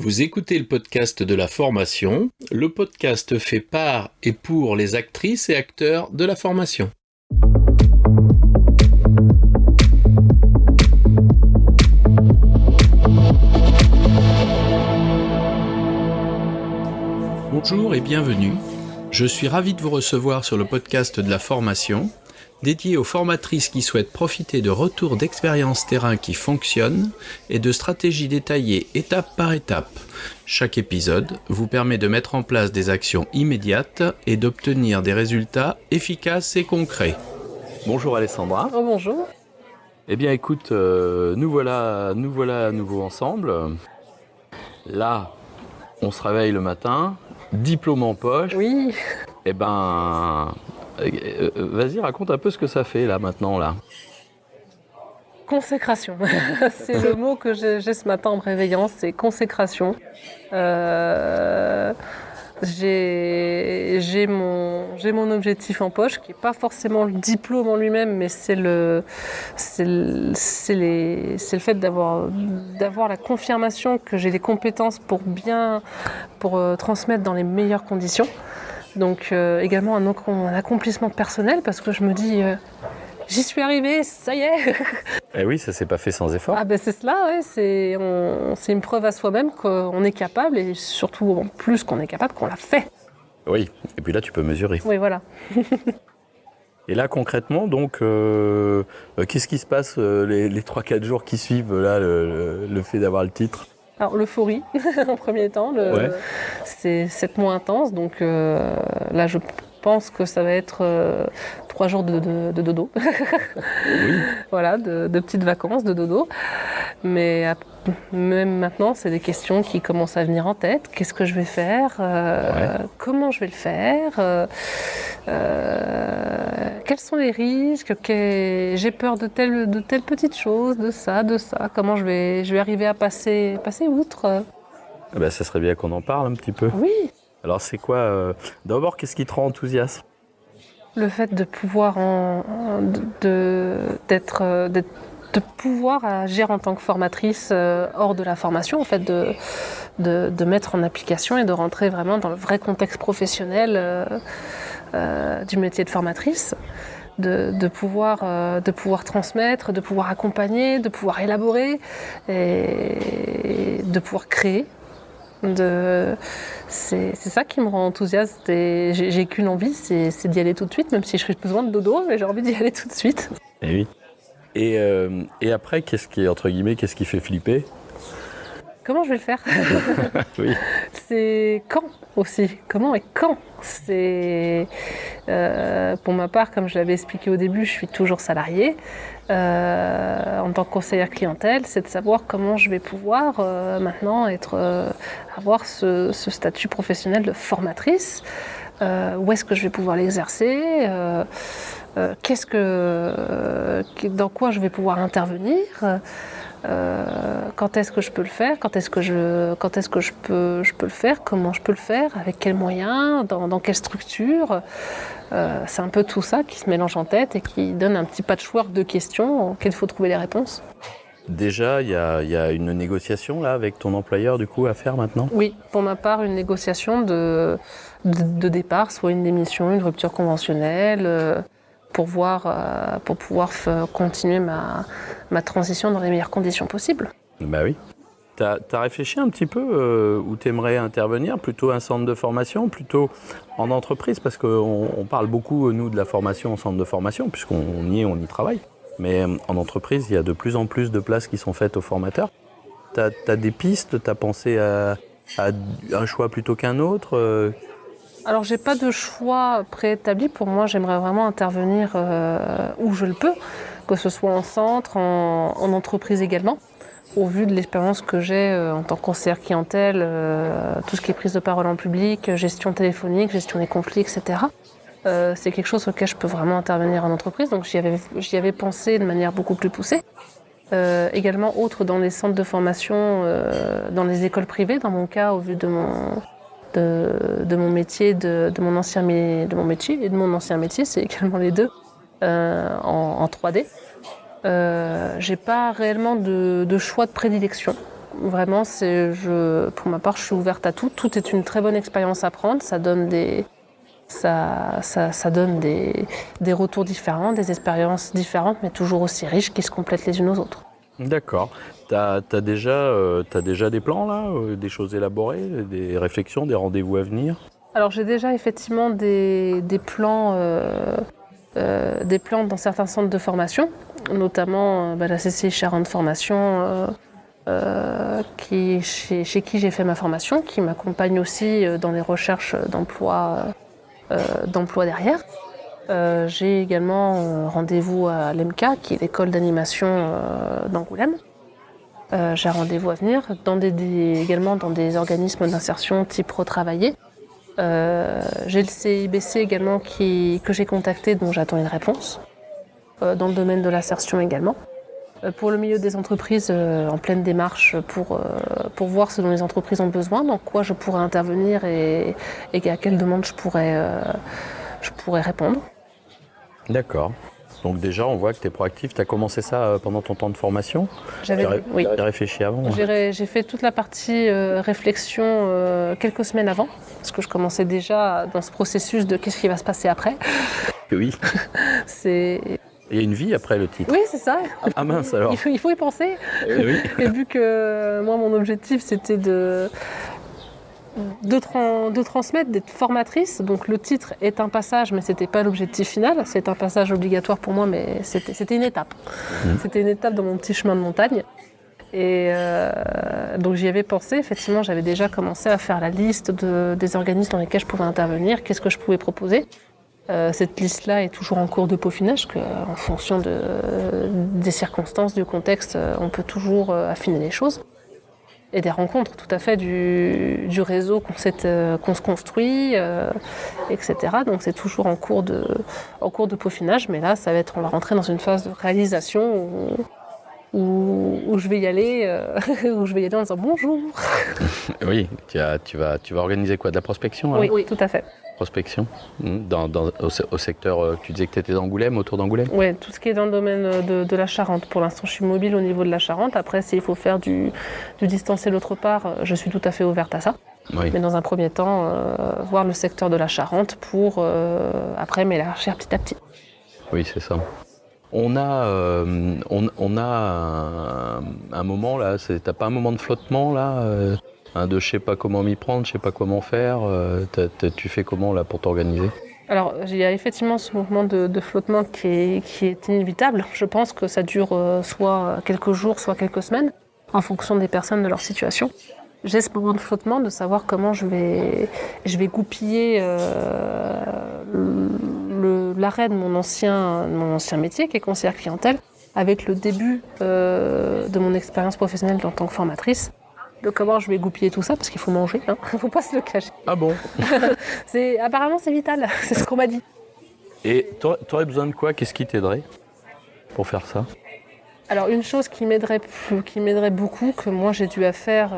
Vous écoutez le podcast de la formation. Le podcast fait par et pour les actrices et acteurs de la formation. Bonjour et bienvenue. Je suis ravi de vous recevoir sur le podcast de la formation, dédié aux formatrices qui souhaitent profiter de retours d'expériences terrain qui fonctionnent et de stratégies détaillées étape par étape. Chaque épisode vous permet de mettre en place des actions immédiates et d'obtenir des résultats efficaces et concrets. Bonjour Alessandra. Oh, bonjour. Eh bien écoute, nous voilà à nouveau ensemble. Là, on se réveille le matin, diplôme en poche. Oui. Eh ben, vas-y, raconte un peu ce que ça fait là maintenant là. Consécration. C'est le mot que j'ai ce matin en me réveillant, c'est consécration. J'ai mon objectif en poche, qui n'est pas forcément le diplôme en lui-même, mais c'est le fait d'avoir la confirmation que j'ai les compétences pour transmettre dans les meilleures conditions. Donc également un accomplissement personnel, parce que je me dis j'y suis arrivée, ça y est. Eh oui, ça s'est pas fait sans effort. Ah ben c'est cela, ouais, c'est une preuve à soi-même qu'on est capable, et surtout en plus qu'on est capable, qu'on l'a fait. Oui, et puis là tu peux mesurer. Oui, voilà. Et là concrètement, donc, qu'est-ce qui se passe les 3-4 jours qui suivent là, le fait d'avoir le titre ? Alors l'euphorie, en premier temps, Ouais. c'est 7 mois intenses, donc là je pense que ça va être 3 jours de dodo. Oui. Voilà, de petites vacances, de dodo. Mais même maintenant, c'est des questions qui commencent à venir en tête. Qu'est-ce que je vais faire ? Comment je vais le faire ? Quels sont les risques ? J'ai peur de telle petite chose, de ça. Comment je vais arriver à passer outre ? Ah ben, ça serait bien qu'on en parle un petit peu. Oui. Alors c'est quoi d'abord, qu'est-ce qui te rend enthousiaste ? Le fait de pouvoir de pouvoir agir en tant que formatrice hors de la formation, en fait, de mettre en application et de rentrer vraiment dans le vrai contexte professionnel du métier de formatrice, de pouvoir transmettre, de pouvoir accompagner, de pouvoir élaborer et de pouvoir créer. C'est ça qui me rend enthousiaste, et j'ai qu'une envie, c'est d'y aller tout de suite, même si j'ai besoin de dodo, mais j'ai envie d'y aller tout de suite. Eh oui. Et après, qu'est-ce qui fait flipper ? Comment je vais le faire ? Oui. C'est quand aussi. Comment et quand ? C'est pour ma part, comme je l'avais expliqué au début, je suis toujours salariée. En tant que conseillère clientèle, c'est de savoir comment je vais pouvoir maintenant avoir ce statut professionnel de formatrice. Où est-ce que je vais pouvoir l'exercer ? Dans quoi je vais pouvoir intervenir ? Quand est-ce que je peux le faire ? Quand est-ce que je peux le faire ? Comment je peux le faire ? Avec quels moyens ? Dans quelle structure ? C'est un peu tout ça qui se mélange en tête et qui donne un petit patchwork de questions auxquelles il faut trouver les réponses. Déjà, il y a une négociation là avec ton employeur du coup à faire maintenant ? Oui, pour ma part, une négociation de départ, soit une démission, une rupture conventionnelle, pour pouvoir continuer ma transition dans les meilleures conditions possibles. Bah oui. T'as réfléchi un petit peu où t'aimerais intervenir ? Plutôt un centre de formation, plutôt en entreprise ? Parce qu'on parle beaucoup, nous, de la formation en centre de formation, puisqu'on y travaille. Mais en entreprise, il y a de plus en plus de places qui sont faites aux formateurs. T'as des pistes ? T'as pensé à un choix plutôt qu'un autre ? Alors, j'ai pas de choix préétabli. Pour moi, j'aimerais vraiment intervenir où je le peux, que ce soit en centre, en entreprise également. Au vu de l'expérience que j'ai en tant que conseillère clientèle, tout ce qui est prise de parole en public, gestion téléphonique, gestion des conflits, etc. C'est quelque chose auquel je peux vraiment intervenir en entreprise, donc j'y avais pensé de manière beaucoup plus poussée. Également autre dans les centres de formation, dans les écoles privées, dans mon cas, au vu de mon métier, de mon métier et de mon ancien métier, c'est également les deux en 3D. J'ai pas réellement de choix de prédilection. Vraiment, pour ma part, je suis ouverte à tout. Tout est une très bonne expérience à prendre. Ça donne ça donne des retours différents, des expériences différentes, mais toujours aussi riches qui se complètent les unes aux autres. D'accord. T'as déjà des plans là, des choses élaborées, des réflexions, des rendez-vous à venir? Alors j'ai déjà effectivement des plans dans certains centres de formation, notamment la CCI Charente Formation, chez qui j'ai fait ma formation, qui m'accompagne aussi dans les recherches d'emploi derrière. J'ai également rendez-vous à l'EMCA, qui est l'école d'animation d'Angoulême. J'ai rendez-vous à venir, également dans des organismes d'insertion type Retravailler. J'ai le CIBC également que j'ai contacté, dont j'attends une réponse, dans le domaine de l'insertion également. Pour le milieu des entreprises, en pleine démarche pour voir ce dont les entreprises ont besoin, dans quoi je pourrais intervenir et à quelle demande je pourrais répondre. D'accord. Donc déjà, on voit que tu es proactif. Tu as commencé ça pendant ton temps de formation? Oui. Tu as réfléchi avant? J'ai fait toute la partie réflexion quelques semaines avant, parce que je commençais déjà dans ce processus de qu'est-ce qui va se passer après. Oui. Il y a une vie après le titre. Oui, c'est ça. Ah mince alors. Il faut y penser. Oui. Et vu que moi, mon objectif, c'était de transmettre, d'être formatrice. Donc le titre est un passage, mais c'était pas l'objectif final. C'est un passage obligatoire pour moi, mais c'était une étape. C'était une étape dans mon petit chemin de montagne. Et donc j'y avais pensé. Effectivement, j'avais déjà commencé à faire la liste des organismes dans lesquels je pouvais intervenir, qu'est-ce que je pouvais proposer. Cette liste-là est toujours en cours de peaufinage, en fonction des circonstances, du contexte, on peut toujours affiner les choses. Et des rencontres tout à fait du réseau qu'on se construit, etc. Donc c'est toujours en cours de peaufinage, mais là on va rentrer dans une phase de réalisation où je vais y aller, en disant bonjour. Oui, tu vas organiser quoi, de la prospection? Oui, tout à fait. Prospection au secteur, tu disais que tu étais d'Angoulême, autour d'Angoulême? Oui, tout ce qui est dans le domaine de la Charente. Pour l'instant, je suis mobile au niveau de la Charente. Après, s'il faut faire du distanciel autre part, je suis tout à fait ouverte à ça. Oui. Mais dans un premier temps, voir le secteur de la Charente pour après m'élargir petit à petit. Oui, c'est ça. On a un moment là, t'as pas un moment de flottement là, de je sais pas comment m'y prendre, je sais pas comment faire, tu fais comment là pour t'organiser? Alors, il y a effectivement ce mouvement de flottement qui est inévitable. Je pense que ça dure soit quelques jours, soit quelques semaines, en fonction des personnes, de leur situation. J'ai ce moment de flottement de savoir comment je vais goupiller l'arrêt de mon ancien métier, qui est conseillère clientèle, avec le début de mon expérience professionnelle en tant que formatrice. De comment je vais goupiller tout ça, parce qu'il faut manger, il ne faut pas se le cacher. Ah bon? Apparemment, c'est vital, c'est ce qu'on m'a dit. Et tu aurais besoin de quoi? Qu'est-ce qui t'aiderait pour faire ça? Alors, une chose qui m'aiderait beaucoup, que moi j'ai dû faire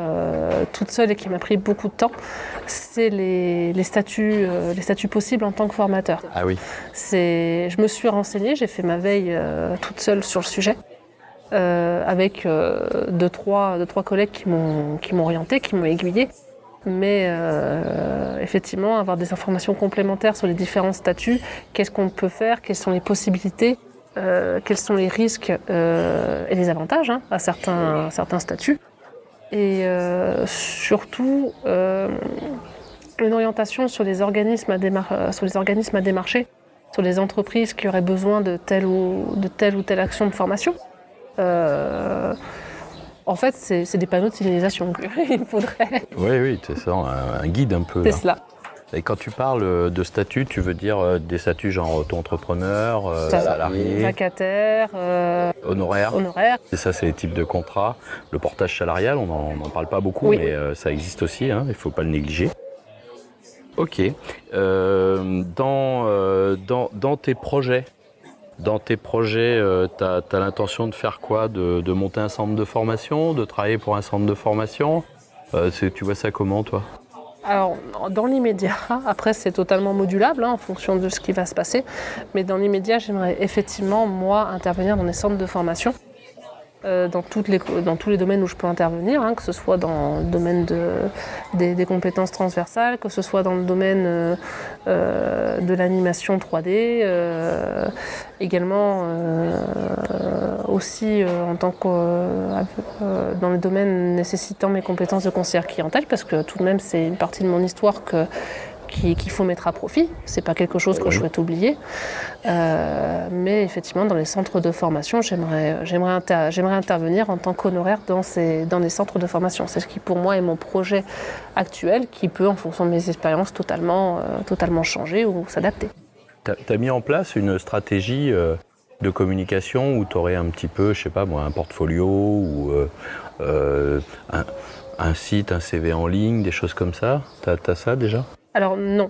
toute seule et qui m'a pris beaucoup de temps, c'est les statuts possibles en tant que formateur. Ah oui. Je me suis renseignée, j'ai fait ma veille toute seule sur le sujet. Avec deux, trois collègues qui m'ont orientée, qui m'ont aiguillée. Mais effectivement, avoir des informations complémentaires sur les différents statuts, qu'est-ce qu'on peut faire, quelles sont les possibilités, quels sont les risques et les avantages à certains statuts. Et surtout, une orientation sur les organismes à démarcher, sur les entreprises qui auraient besoin de telle ou telle action de formation. En fait, c'est des panneaux de signalisation qu'il faudrait. Oui, c'est ça, un guide un peu. C'est cela. Et quand tu parles de statut, tu veux dire des statuts genre auto-entrepreneur, salarié, vacataire, honoraire. Et ça, c'est les types de contrats. Le portage salarial, on n'en parle pas beaucoup, oui. Mais ça existe aussi, il ne faut pas le négliger. Ok. Dans tes projets, t'as l'intention de faire quoi? De monter un centre de formation, de travailler pour un centre de formation? Tu vois ça comment, toi? Alors, dans l'immédiat, après c'est totalement modulable en fonction de ce qui va se passer, mais dans l'immédiat, j'aimerais effectivement, moi, intervenir dans des centres de formation dans tous les domaines où je peux intervenir, que ce soit dans le domaine des compétences transversales, que ce soit dans le domaine de l'animation 3D, également aussi en tant que dans le domaine nécessitant mes compétences de conseillère clientèle, parce que tout de même c'est une partie de mon histoire qu'il faut mettre à profit. C'est pas quelque chose que je souhaite oublier. Mais effectivement, dans les centres de formation, j'aimerais intervenir en tant qu'honoraire dans les centres de formation. C'est ce qui, pour moi, est mon projet actuel, qui peut, en fonction de mes expériences, totalement changer ou s'adapter. Tu as mis en place une stratégie de communication où tu aurais un petit peu, je sais pas moi, un portfolio ou un site, un CV en ligne, des choses comme ça. T'as ça déjà ? Alors non,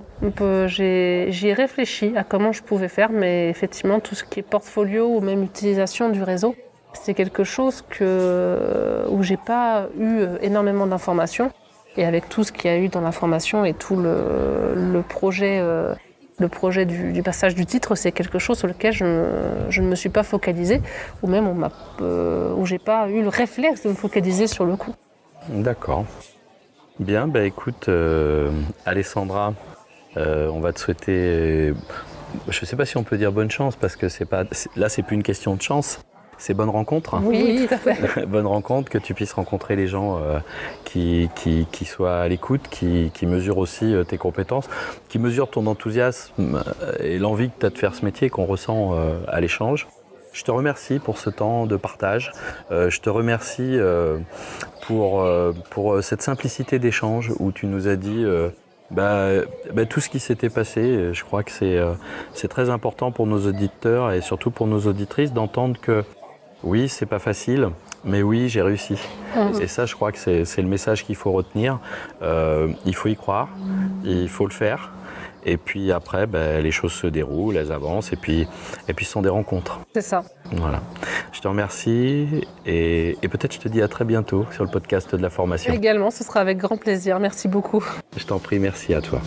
j'y ai réfléchi à comment je pouvais faire, mais effectivement tout ce qui est portfolio ou même utilisation du réseau, c'est quelque chose où j'ai pas eu énormément d'informations. Et avec tout ce qu'il y a eu dans la formation et tout le projet du passage du titre, c'est quelque chose sur lequel je ne me suis pas focalisée, ou même où j'ai pas eu le réflexe de me focaliser sur le coup. D'accord. Bien, écoute, Alessandra, on va te souhaiter, je ne sais pas si on peut dire bonne chance, parce que là c'est plus une question de chance, c'est bonne rencontre. Oui, tout à fait. Bonne rencontre, que tu puisses rencontrer les gens qui soient à l'écoute, qui mesurent aussi tes compétences, qui mesurent ton enthousiasme et l'envie que tu as de faire ce métier qu'on ressent à l'échange. Je te remercie pour ce temps de partage. Je te remercie pour cette simplicité d'échange où tu nous as dit tout ce qui s'était passé. Je crois que c'est très important pour nos auditeurs et surtout pour nos auditrices d'entendre que oui, c'est pas facile, mais oui, j'ai réussi. Et ça, je crois que c'est le message qu'il faut retenir. Il faut y croire, il faut le faire. Et puis après, les choses se déroulent, elles avancent, et puis ce sont des rencontres. C'est ça. Voilà. Je te remercie, et peut-être je te dis à très bientôt sur le podcast de la formation. Également, ce sera avec grand plaisir. Merci beaucoup. Je t'en prie, merci à toi.